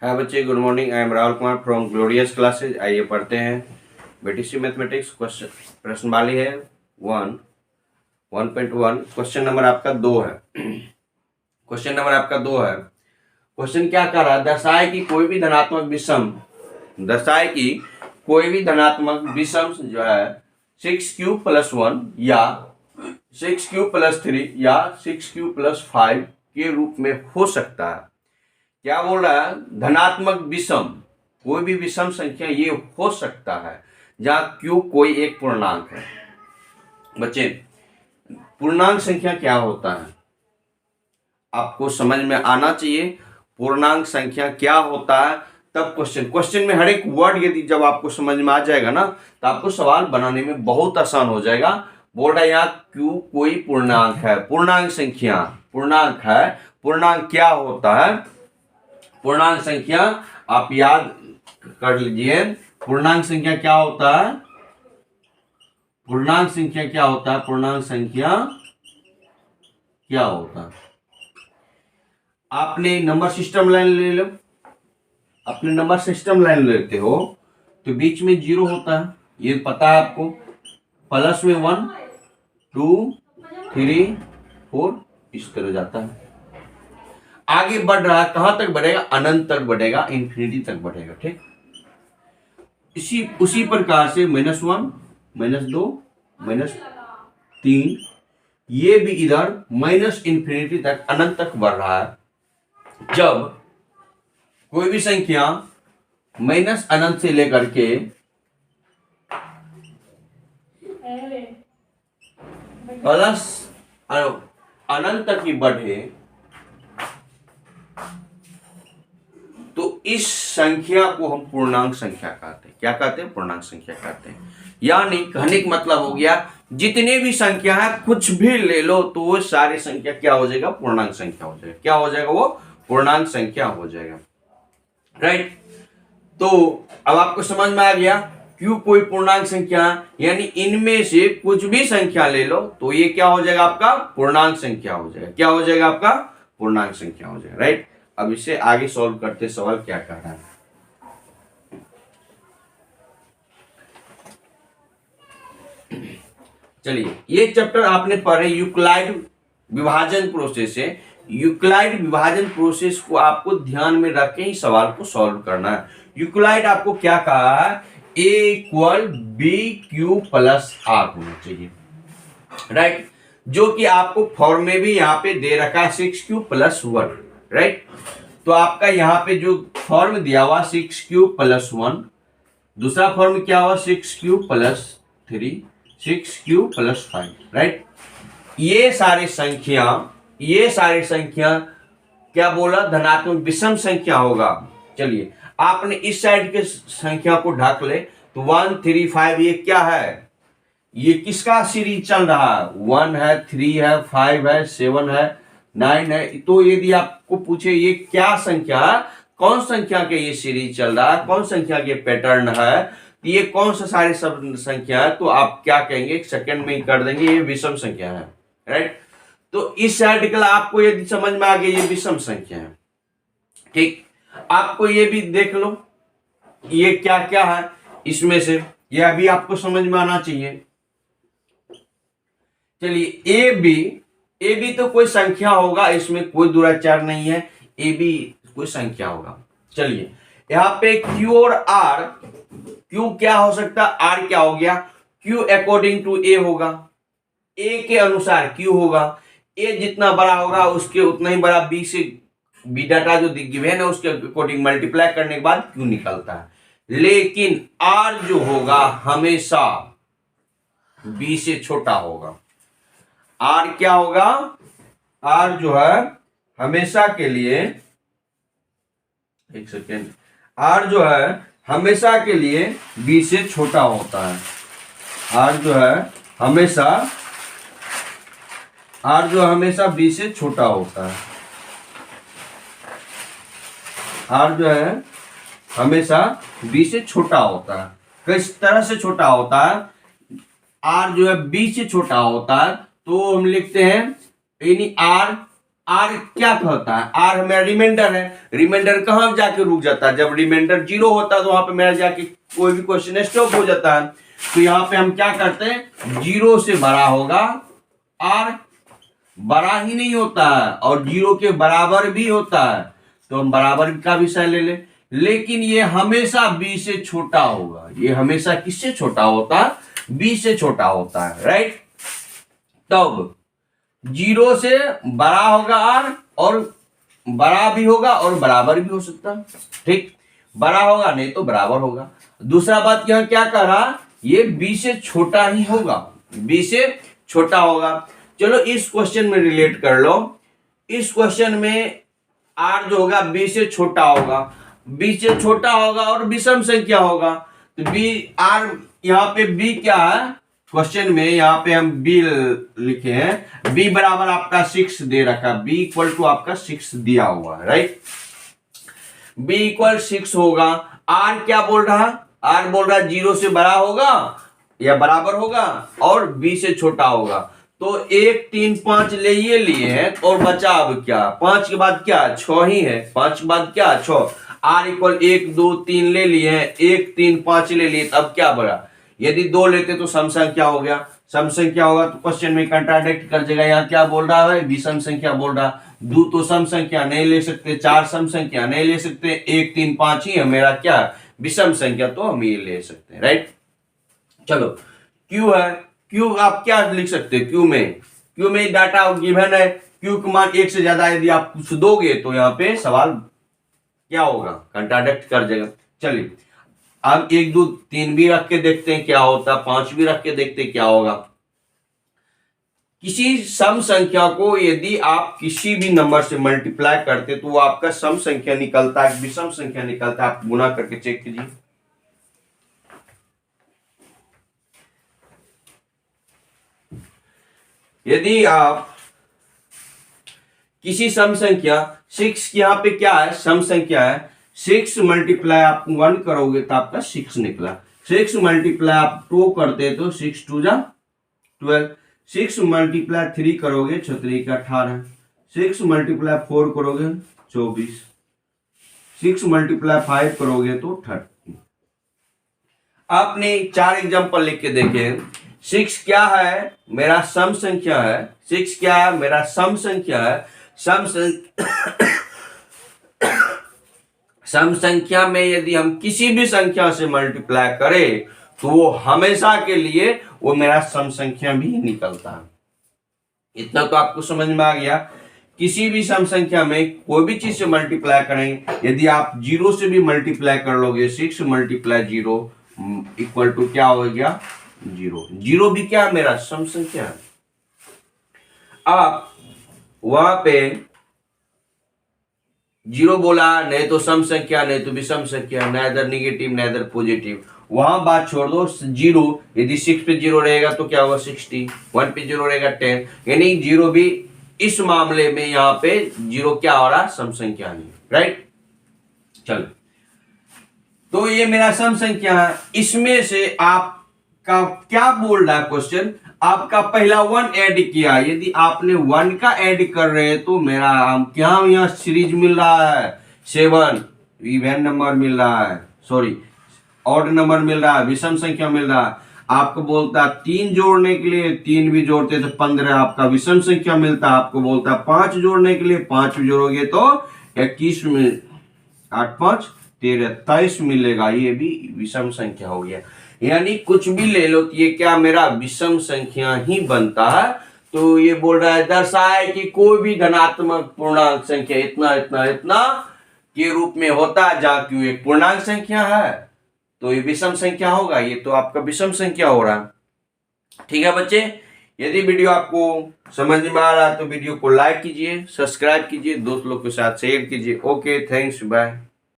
हाय बच्चे, good morning. I am Rahul Kumar from glorious classes. आइए पढ़ते हैं बीटीसी मैथमेटिक्स। क्वेश्चन प्रश्नवाली है 1.1। क्वेश्चन नंबर आपका 2 है। क्वेश्चन नंबर आपका 2 है। क्वेश्चन क्या कर रहा है? दर्शाए कि कोई भी धनात्मक विषम जो है 6q+1 या 6q+3 या 6q+5 के रूप में हो सकता है। क्या बोल रहा है? धनात्मक विषम, कोई भी विषम संख्या ये हो सकता है जहां q कोई एक पूर्णांक है। बच्चे, पूर्णांक संख्या क्या होता है आपको समझ में आना चाहिए। पूर्णांक संख्या क्या होता है, तब क्वेश्चन में हर एक वर्ड यदि जब आपको समझ में आ जाएगा ना, तो आपको सवाल बनाने में बहुत आसान हो जाएगा। बोल रहा है यहाँ q कोई पूर्णांक है, पूर्णांक संख्या पूर्णांक है। पूर्णांक क्या होता है? पूर्णांक संख्या आप याद कर लीजिए। पूर्णांक संख्या क्या होता है? पूर्णांक संख्या क्या होता है? पूर्णांक संख्या क्या होता है? आपने नंबर सिस्टम लाइन ले लो। अपने नंबर सिस्टम लाइन लेते हो तो बीच में 0 होता है, ये पता है आपको। प्लस में 1 2 3 4 इस तरह जाता है। आगे बढ़ रहा है, कहां तक बढ़ेगा? अनंत तक बढ़ेगा, इंफिनिटी तक बढ़ेगा। ठीक, उसी प्रकार से -1 -2 -3 ये भी इधर -इंफिनिटी तक अनंत तक बढ़ रहा है। जब कोई भी संख्या -अनंत से लेकर के प्लस अनंत तक की बढ़े तो इस संख्या को हम पूर्णांक संख्या कहते हैं। क्या कहते हैं? पूर्णांक संख्या कहते हैं। यानी कहने का मतलब हो गया, जितने भी संख्या है कुछ भी ले लो तो वो सारी संख्या क्या हो जाएगा? पूर्णांक संख्या हो जाएगा। क्या हो जाएगा? वो पूर्णांक संख्या हो जाएगा। राइट। तो अब आपको समझ में आ गया, क्यों कोई पूर्णांक संख्या, यानी इनमें से कुछ भी संख्या ले लो तो ये क्या हो जाएगा? आपका पूर्णांक संख्या हो जाएगा। क्या हो जाएगा? आपका पूर्णांक संख्या हो जाएगा। राइट। अब इसे आगे सॉल्व करते, सवाल क्या कह रहा है। चलिए, ये चैप्टर आपने पढ़े यूक्लाइड विभाजन प्रोसेस है। यूक्लाइड विभाजन प्रोसेस को आपको ध्यान में रख के ही सवाल को सॉल्व करना है। यूक्लाइड आपको क्या कहा है? A = BQ + R होना चाहिए। राइट। जो कि आपको फॉर्म में भी यहाँ पे दे रखा है 6q+1। राइट। तो आपका यहाँ पे जो फॉर्म दिया हुआ 6q+1, दूसरा फॉर्म क्या हुआ? 6q+3 6q+5। राइट। ये सारी संख्या क्या बोला? धनात्मक विषम संख्या होगा। चलिए, आपने इस साइड के संख्या को ढक ले तो 1 3 5 ये क्या है? ये किसका सीरीज चल रहा है? 1 है, 3 है, 5 है, 7 है, 9 है। तो यदि आपको पूछे ये क्या संख्या है, कौन संख्या के ये सीरीज चल रहा है, कौन संख्या के पैटर्न है, ये कौन सा सारी सब संख्या है, तो आप क्या कहेंगे? एक सेकंड में ही कर देंगे, ये विषम संख्या है। राइट। तो इस आर्टिकल आपको यदि समझ में आ गया ये विषम संख्या है। ठीक। आपको ये भी देख लो ये क्या क्या है इसमें से, ये अभी आपको समझ में आना चाहिए। चलिए, ए बी तो कोई संख्या होगा, इसमें कोई दुराचार नहीं है। ए बी कोई संख्या होगा। चलिए, यहां पे क्यू और आर, क्यू क्या हो सकता है? आर क्या हो गया? क्यू अकॉर्डिंग टू ए होगा, ए के अनुसार क्यू होगा। ए जितना बड़ा होगा उसके उतना ही बड़ा बी से, बी डाटा जो गिवन है उसके अकॉर्डिंग मल्टीप्लाई करने के बाद क्यू निकलता है। लेकिन आर जो होगा हमेशा बी से छोटा होगा। आर क्या होगा? आर जो है हमेशा के लिए, एक सेकेंड, आर जो है हमेशा के लिए बी से छोटा होता है। आर जो है हमेशा बी से छोटा होता है। आर जो है हमेशा बी से छोटा होता है। किस तरह से छोटा होता है? आर जो है बी से छोटा होता है तो हम लिखते हैं यानी आर आर क्या कहता है, आर मेरा रिमाइंडर है, रिमाइंडर कहां जाके रुक जाता है, जब रिमाइंडर 0 होता है तो वहां पे मेरा जाके कोई भी क्वेश्चन स्टॉप हो जाता है। तो यहां पे हम क्या करते हैं, 0 से बड़ा होगा, आर बड़ा ही नहीं होता है और 0 के बराबर भी होता है, तो हम बराबर का विषय ले ले, लेकिन ये हमेशा b से छोटा होगा, ये हमेशा किससे छोटा होता है, b से छोटा होता है, राइट। तब 0 से बड़ा होगा आर, और बड़ा भी होगा और बराबर भी हो सकता है, ठीक, बड़ा होगा नहीं तो बराबर होगा। दूसरा बात यहां क्या कह रहा, ये b से छोटा ही होगा, b से छोटा होगा। चलो इस क्वेश्चन में रिलेट कर लो, इस क्वेश्चन में r जो होगा b से छोटा होगा, b से छोटा होगा और विषम संख्या होगा, तो b r यहाँ पे b क्या है क्वेश्चन में, यहाँ पे हम b लिखे हैं, b बराबर आपका 6 दे रखा, b इक्वल टू आपका 6 दिया हुआ है, राइट। b इक्वल 6 होगा, r क्या बोल रहा, r बोल रहा 0 से बड़ा होगा या बराबर होगा और b से छोटा होगा, तो 1 3 5 ले ये लिए हैं और बचा अब क्या, 5 के बाद क्या 6 ही है, 5 के बाद क्या 6, r इक्वल 1 2 3 ले लिए हैं, 1 3 5 ले लिए, तब क्या बड़ा, यदि 2 लेते तो सम संख्या हो गया, सम संख्या होगा तो क्वेश्चन में कंट्राडिक्ट कर देगा, यहाँ क्या बोल रहा है विषम संख्या बोल रहा, 2 तो सम संख्या नहीं ले सकते, 4 सम संख्या नहीं ले सकते, 1 3 5 ही है मेरा क्या विषम संख्या, तो हम ये ले सकते हैं, राइट। चलो क्यू है, क्यू आप क्या लिख सकते हैं, क्यू में डाटा गिवन है, क्यू का मान 1 से ज्यादा यदि आप कुछ दोगे तो यहाँ पे सवाल क्या होगा, कंट्राडिक्ट कर देगा। चलिए अब 1 2 3 भी रख के देखते हैं क्या होता, 5 भी रख के देखते हैं क्या होगा। किसी सम संख्या को यदि आप किसी भी नंबर से मल्टीप्लाई करते तो वो आपका सम संख्या निकलता है, विषम संख्या निकलता है, आप गुना करके चेक कीजिए। यदि आप किसी सम संख्या 6 यहाँ पे क्या है, सम संख्या है, 6 मल्टीप्लाई आप 1 करोगे तो आपका 6 निकला, 6 मल्टीप्लाई आप 2 करते तो 6 2 जा 12, 6 मल्टीप्लाई 3 करोगे 6 3 का 18, 6 मल्टीप्लाई 4 करोगे 24, 6 मल्टीप्लाई 5 करोगे तो 30। आपने 4 एग्जांपल लिख के देखे, 6 क्या है मेरा सम संख्या है, 6 क्या है मेरा सम संख्या है, सम संख्या में यदि हम किसी भी संख्या से मल्टीप्लाई करें तो वो हमेशा के लिए वो मेरा सम संख्या भी निकलता है। इतना तो आपको समझ में आ गया, किसी भी सम संख्या में कोई भी चीज से मल्टीप्लाई करेंगे, यदि आप 0 से भी मल्टीप्लाई कर लोगे, 6 मल्टीप्लाई 0 इक्वल टू क्या हो गया 0, 0 भी क्या मेरा सम संख्या है। आप वहां पे 0 बोला, नहीं तो सम संख्या नहीं तो विषम संख्या, नाइदर नेगेटिव नाइदर पॉजिटिव, वहां बात छोड़ दो। 0 यदि 6 पे 0 रहेगा तो क्या होगा 60, 1 पे 0 रहेगा 10, यानी 0 भी इस मामले में यहाँ पे 0 क्या हो रहा सम संख्या नहीं, राइट। चलो तो ये मेरा सम संख्या है, इसमें से आपका क्या बोल रहा है क्वेश्चन, आपका पहला 1 ऐड किया, यदि आपने 1 का ऐड कर रहे हैं तो मेरा क्या यहाँ सीरीज मिल रहा है 7, इवन नंबर मिल रहा है, सॉरी ऑड नंबर मिल रहा है, विषम संख्या मिल रहा है। आपको बोलता है 3 जोड़ने के लिए 3 भी जोड़ते तो 15 आपका विषम संख्या मिलता है, आपको बोलता है 5 जोड़ने के लिए 5 भी जोड़ोगे तो 21 में 8 5 13 23 मिलेगा, ये भी विषम संख्या हो गया। यानी कुछ भी ले लो तो ये क्या मेरा विषम संख्या ही बनता है। तो ये बोल रहा है दर्शाए कि कोई भी धनात्मक पूर्णांक संख्या इतना इतना इतना के रूप में होता है, जहां क्यों एक पूर्णांक संख्या है तो ये विषम संख्या होगा, ये तो आपका विषम संख्या हो रहा है। ठीक है बच्चे, यदि वीडियो आपको समझ में आ रहा है तो वीडियो को लाइक कीजिए, सब्सक्राइब कीजिए, दोस्त लोग के साथ शेयर कीजिए। Okay, thanks, bye.